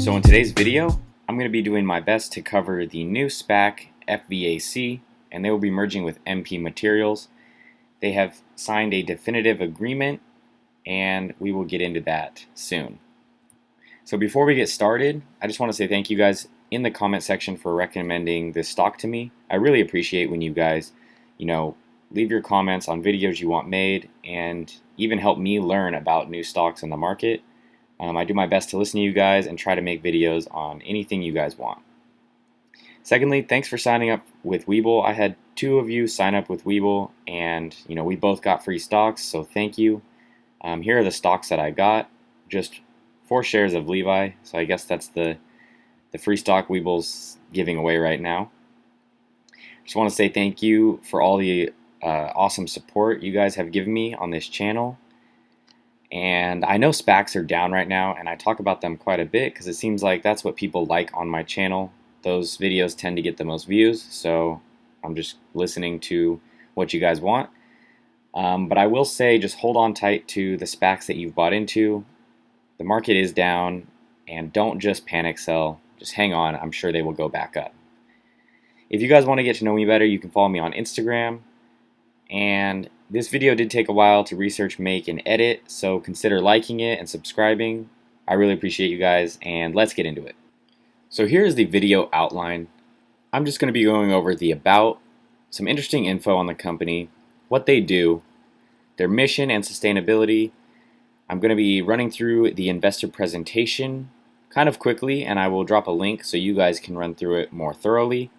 So in today's video, I'm going to be doing my best to cover the new SPAC FVAC, and they will be merging with Mpmaterials. They have signed a definitive agreement, and we will get into that soon. So before we get started, I just want to say thank you guys in the comment section for recommending this stock to me. I really appreciate when you guys, leave your comments on videos you want made and even help me learn about new stocks in the market. I do my best to listen to you guys and try to make videos on anything you guys want. Secondly, thanks for signing up with WeBull. I had 2 of you sign up with WeBull, and we both got free stocks, so thank you. Here are the stocks that I got. Just 4 shares of Levi, so I guess that's the free stock WeBull's giving away right now. Just want to say thank you for all the awesome support you guys have given me on this channel. And I know SPACs are down right now, and I talk about them quite a bit because it seems like that's what people like on my channel. Those videos tend to get the most views, so I'm just listening to what you guys want. But I will say, just hold on tight to the SPACs that you've bought into. The market is down, and don't just panic sell. Just hang on. I'm sure they will go back up. If you guys want to get to know me better, you can follow me on Instagram. And this video did take a while to research, make, and edit, so consider liking it and subscribing. I really appreciate you guys, and let's get into it. So here's the video outline. I'm just going to be going over the about, some interesting info on the company, what they do, their mission and sustainability. I'm going to be running through the investor presentation kind of quickly, and I will drop a link so you guys can run through it more thoroughly.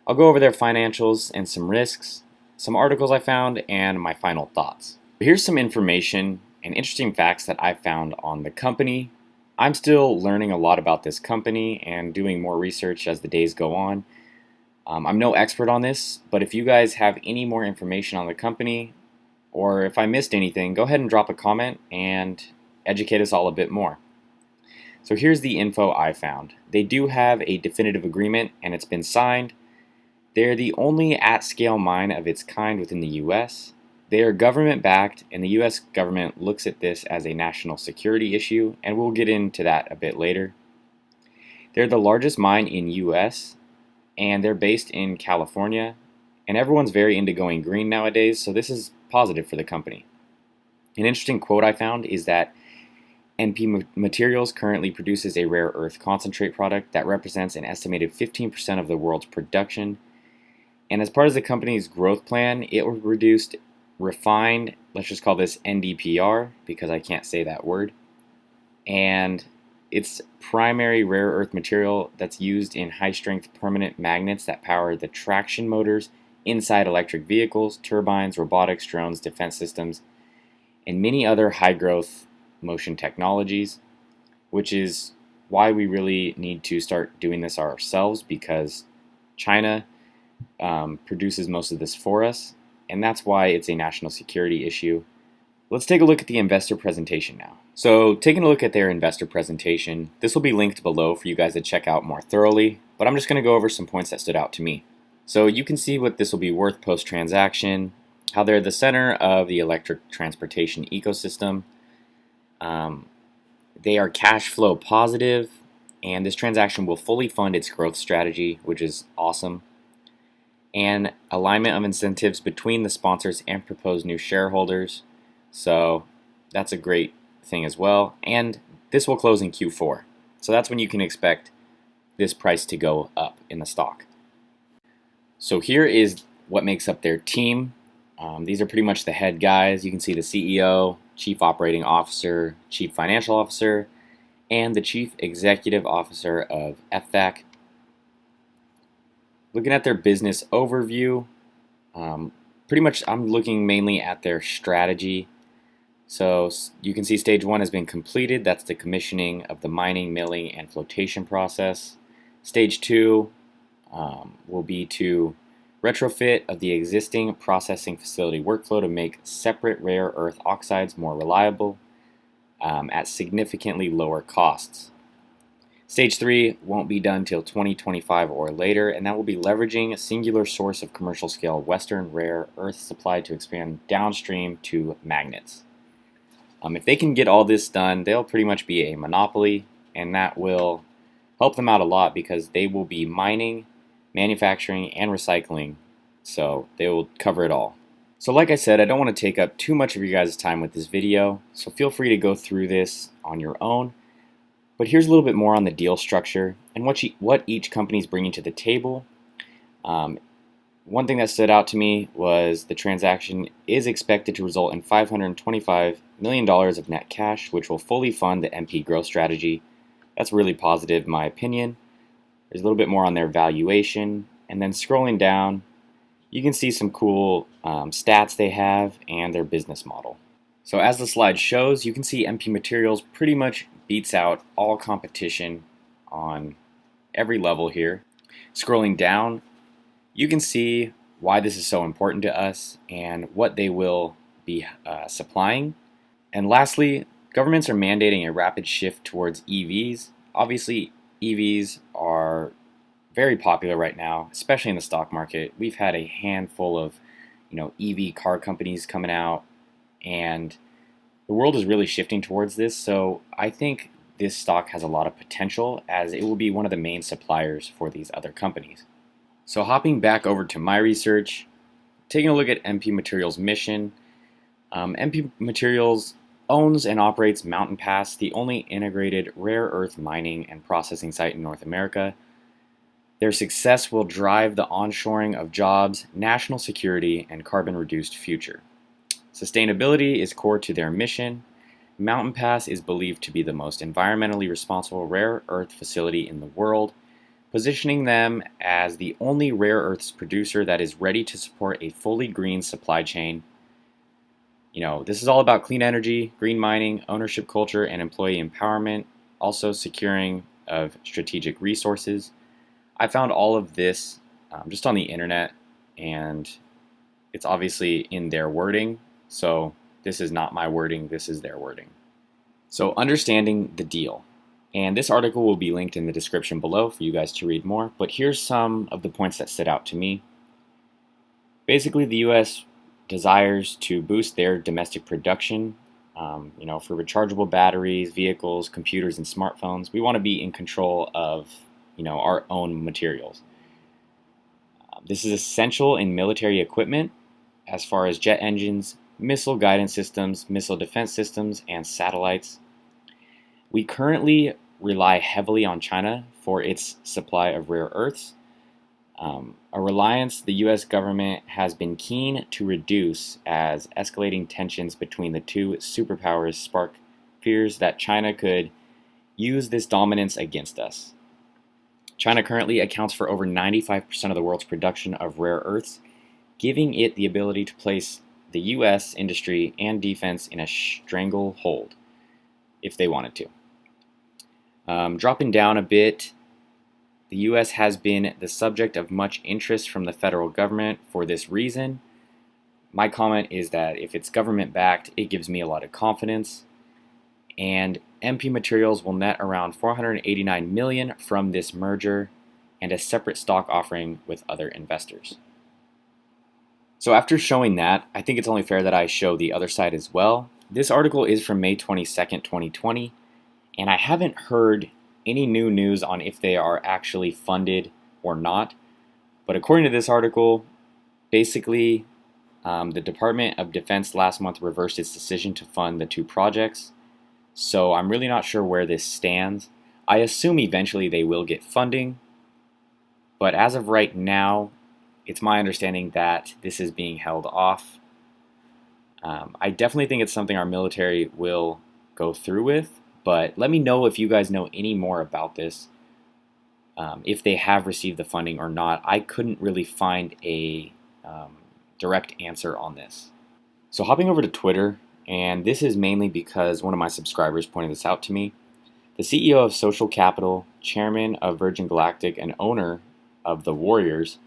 I'll go over their financials and some risks, some articles I found, and my final thoughts. Here's some information and interesting facts that I found on the company. I'm still learning a lot about this company and doing more research as the days go on. I'm no expert on this, but if you guys have any more information on the company, or if I missed anything, go ahead and drop a comment and educate us all a bit more. So here's the info I found. They do have a definitive agreement, and it's been signed. They're the only at-scale mine of its kind within the U.S. They are government-backed, and the U.S. government looks at this as a national security issue, and we'll get into that a bit later. They're the largest mine in U.S., and they're based in California, and everyone's very into going green nowadays, so this is positive for the company. An interesting quote I found is that Mpmaterials currently produces a rare earth concentrate product that represents an estimated 15% of the world's production. And as part of the company's growth plan, it will produce refined, let's just call this NdPr, because I can't say that word. And it's primary rare earth material that's used in high-strength permanent magnets that power the traction motors inside electric vehicles, turbines, robotics, drones, defense systems, and many other high-growth motion technologies, which is why we really need to start doing this ourselves, because China produces most of this for us, and that's why it's a national security issue. Let's take a look at the investor presentation now. So taking a look at their investor presentation, this will be linked below for you guys to check out more thoroughly, but I'm just going to go over some points that stood out to me. So you can see what this will be worth post-transaction, how they're the center of the electric transportation ecosystem. They are cash flow positive, and this transaction will fully fund its growth strategy, which is awesome. And alignment of incentives between the sponsors and proposed new shareholders. So that's a great thing as well. And this will close in Q4. So that's when you can expect this price to go up in the stock. So here is what makes up their team. These are pretty much the head guys. You can see the CEO, Chief Operating Officer, Chief Financial Officer, and the Chief Executive Officer of FVAC. Looking at their business overview, pretty much I'm looking mainly at their strategy. So you can see stage 1 has been completed. That's the commissioning of the mining, milling, and flotation process. Stage 2 will be to retrofit of the existing processing facility workflow to make separate rare earth oxides more reliable at significantly lower costs. Stage 3 won't be done till 2025 or later, and that will be leveraging a singular source of commercial scale Western rare earth supply to expand downstream to magnets. If they can get all this done, they'll pretty much be a monopoly, and that will help them out a lot because they will be mining, manufacturing, and recycling, so they will cover it all. So like I said, I don't want to take up too much of your guys' time with this video, so feel free to go through this on your own. But here's a little bit more on the deal structure and what each company is bringing to the table. One thing that stood out to me was the transaction is expected to result in $525 million of net cash, which will fully fund the MP growth strategy. That's really positive in my opinion. There's a little bit more on their valuation, and then scrolling down, you can see some cool stats they have and their business model. So as the slide shows, you can see Mpmaterials pretty much beats out all competition on every level here. Scrolling down, you can see why this is so important to us and what they will be supplying. And lastly, governments are mandating a rapid shift towards EVs. Obviously, EVs are very popular right now, especially in the stock market. We've had a handful of, EV car companies coming out, and the world is really shifting towards this. So I think this stock has a lot of potential as it will be one of the main suppliers for these other companies. So hopping back over to my research, taking a look at Mpmaterials' mission, Mpmaterials owns and operates Mountain Pass, the only integrated rare earth mining and processing site in North America. Their success will drive the onshoring of jobs, national security, and carbon-reduced future. Sustainability is core to their mission. Mountain Pass is believed to be the most environmentally responsible rare earth facility in the world, positioning them as the only rare earths producer that is ready to support a fully green supply chain. This is all about clean energy, green mining, ownership culture, and employee empowerment, also securing of strategic resources. I found all of this just on the internet, and it's obviously in their wording, so this is not my wording, this is their wording. So understanding the deal. And this article will be linked in the description below for you guys to read more, but here's some of the points that stood out to me. Basically, the U.S. desires to boost their domestic production, for rechargeable batteries, vehicles, computers, and smartphones. We want to be in control of, our own materials. This is essential in military equipment as far as jet engines, missile guidance systems, missile defense systems, and satellites. We currently rely heavily on China for its supply of rare earths, a reliance the U.S. government has been keen to reduce as escalating tensions between the two superpowers spark fears that China could use this dominance against us. China currently accounts for over 95% of the world's production of rare earths, giving it the ability to place the U.S. industry and defense in a stranglehold if they wanted to. Dropping down a bit, the U.S. has been the subject of much interest from the federal government for this reason. My comment is that if it's government-backed, it gives me a lot of confidence. And Mpmaterials will net around $489 million from this merger and a separate stock offering with other investors. So after showing that, I think it's only fair that I show the other side as well. This article is from May 22nd, 2020, and I haven't heard any new news on if they are actually funded or not. But according to this article, basically, the Department of Defense last month reversed its decision to fund the two projects. So I'm really not sure where this stands. I assume eventually they will get funding, but as of right now, it's my understanding that this is being held off. I definitely think it's something our military will go through with, but let me know if you guys know any more about this, if they have received the funding or not. I couldn't really find a direct answer on this. So hopping over to Twitter, and this is mainly because one of my subscribers pointed this out to me. The CEO of Social Capital, chairman of Virgin Galactic, and owner of the Warriors,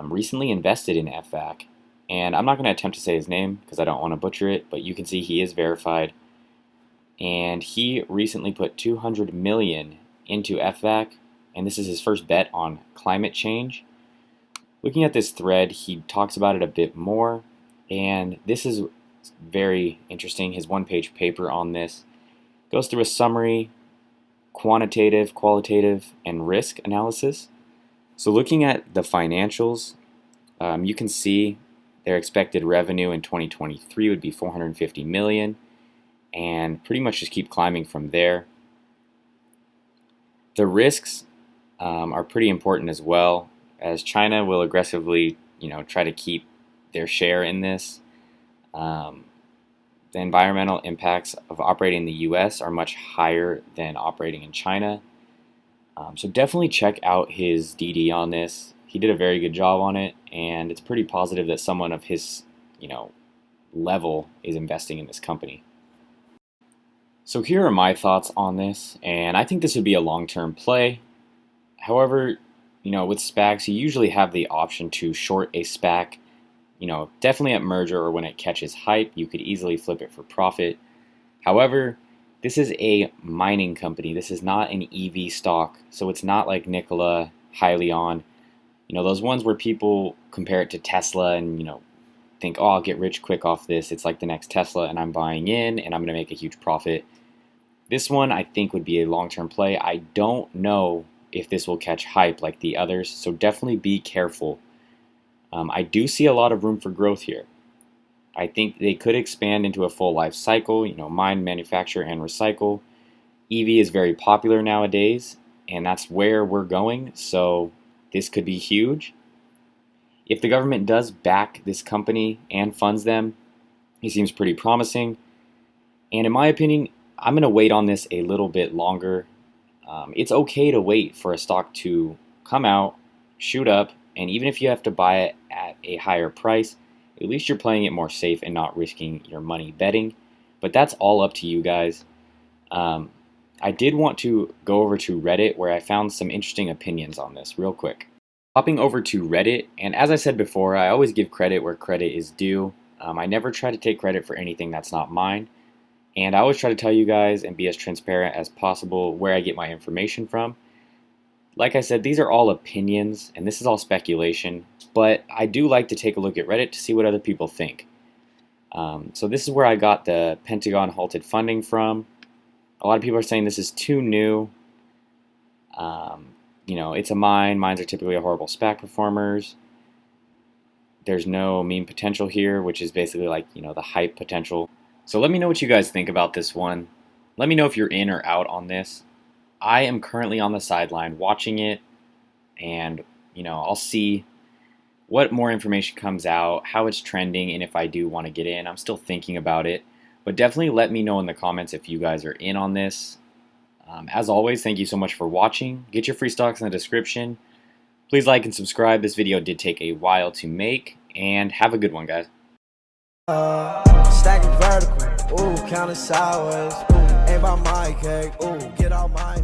recently invested in FVAC. And I'm not going to attempt to say his name because I don't want to butcher it, but you can see he is verified. And he recently put $200 million into FVAC, and this is his first bet on climate change. Looking at this thread, he talks about it a bit more, and this is very interesting. His one-page paper on this goes through a summary quantitative, qualitative, and risk analysis. So looking at the financials, you can see their expected revenue in 2023 would be 450 million, and pretty much just keep climbing from there. The risks are pretty important as well, as China will aggressively, try to keep their share in this. The environmental impacts of operating in the US are much higher than operating in China. So definitely check out his DD on this. He did a very good job on it, and it's pretty positive that someone of his, level is investing in this company. So here are my thoughts on this, and I think this would be a long-term play. However, with SPACs, you usually have the option to short a SPAC. Definitely at merger or when it catches hype, you could easily flip it for profit. However, this is a mining company. This is not an EV stock, so it's not like Nikola, Hyliion. Those ones where people compare it to Tesla and, think, oh, I'll get rich quick off this. It's like the next Tesla, and I'm buying in, and I'm going to make a huge profit. This one, I think, would be a long-term play. I don't know if this will catch hype like the others, so definitely be careful. I do see a lot of room for growth here. I think they could expand into a full life cycle, mine, manufacture, and recycle. EV is very popular nowadays, and that's where we're going, so this could be huge. If the government does back this company and funds them, it seems pretty promising. And in my opinion, I'm going to wait on this a little bit longer. It's okay to wait for a stock to come out, shoot up, and even if you have to buy it at a higher price, at least you're playing it more safe and not risking your money betting. But that's all up to you guys. I did want to go over to Reddit, where I found some interesting opinions on this real quick. Hopping over to Reddit, and as I said before, I always give credit where credit is due. I never try to take credit for anything that's not mine. And I always try to tell you guys and be as transparent as possible where I get my information from. Like I said, these are all opinions, and this is all speculation, but I do like to take a look at Reddit to see what other people think. So this is where I got the Pentagon halted funding from. A lot of people are saying this is too new. It's a mine. Mines are typically horrible SPAC performers. There's no meme potential here, which is basically like, the hype potential. So let me know what you guys think about this one. Let me know if you're in or out on this. I am currently on the sideline watching it, and, I'll see what more information comes out, how it's trending, and if I do want to get in. I'm still thinking about it, but definitely let me know in the comments if you guys are in on this. As always, thank you so much for watching. Get your free stocks in the description. Please like and subscribe. This video did take a while to make, and have a good one, guys. Stacking vertical, ooh, counting sideways, ooh, aim by my cake, ooh, get out my